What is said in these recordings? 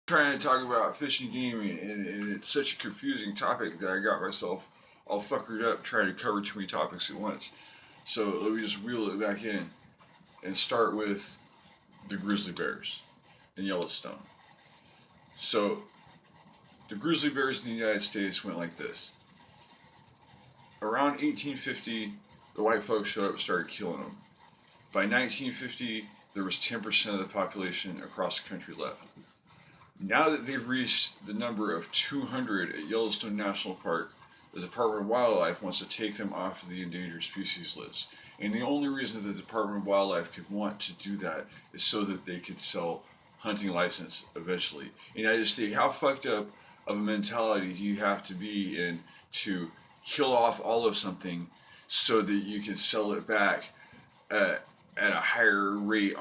trying to talk about fish and game, and it's such a confusing topic that I got myself all fuckered up trying to cover too many topics at once. So let me just reel it back in and start with the Grizzly Bears in Yellowstone. So the Grizzly Bears in the United States went like this. Around 1850, the white folks showed up and started killing them. By 1950, there was 10% of the population across the country left. Now that they've reached the number of 200 at Yellowstone National Park, the Department of Wildlife wants to take them off of the endangered species list. And the only reason the Department of Wildlife could want to do that is so that they could sell hunting license eventually. And I just think, how fucked up of a mentality do you have to be in to kill off all of something so that you can sell it back at a higher rate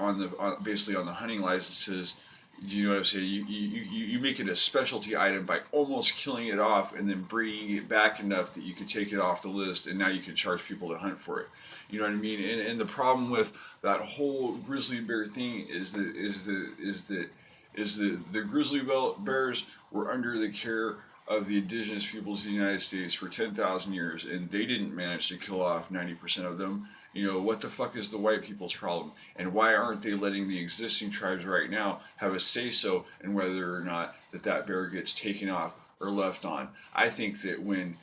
basically on the hunting licenses? Do you know what I'm saying? You make it a specialty item by almost killing it off and then bringing it back enough that you can take it off the list, and now you can charge people to hunt for it. You know what I mean? And the problem with that whole grizzly bear thing is that the grizzly bears were under the care of the indigenous peoples of the United States for 10,000 years, and they didn't manage to kill off 90% of them. You know, what the fuck is the white people's problem? And why aren't they letting the existing tribes right now have a say-so in whether or not that bear gets taken off or left on? I think that when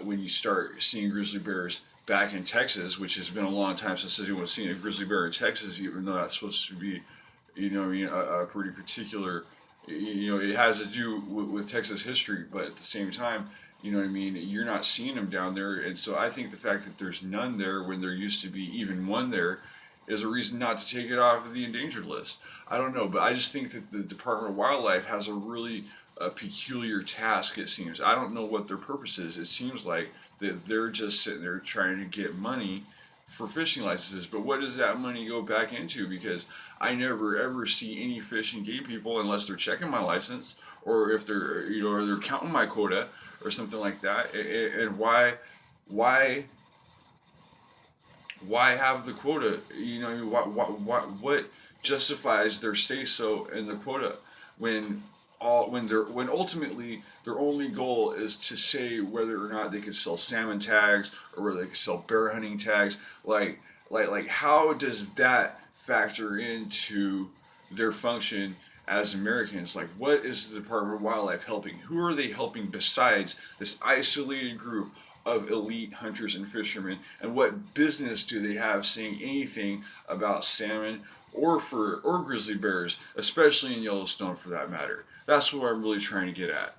you start seeing grizzly bears back in Texas, which has been a long time since anyone's seen a grizzly bear in Texas, even though that's supposed to be, you know, I mean, a pretty particular, you know, it has to do with Texas history, but at the same time, you know what I mean? You're not seeing them down there, and so I think the fact that there's none there when there used to be even one there is a reason not to take it off of the endangered list. I don't know, but I just think that the Department of Wildlife has a really peculiar task. It seems I don't know what their purpose is. It seems like that they're just sitting there trying to get money for fishing licenses, but what does that money go back into? Because I never ever see any fish and game people unless they're checking my license or if they're, you know, or they're counting my quota or something like that. And why why have the quota? You know, what justifies their say so in the quota when when ultimately their only goal is to say whether or not they can sell salmon tags or whether they can sell bear hunting tags. Like how does that factor into their function as Americans? Like, what is the Department of Wildlife helping? Who are they helping besides this isolated group of elite hunters and fishermen? And what business do they have saying anything about salmon or grizzly bears, especially in Yellowstone for that matter? That's what I'm really trying to get at.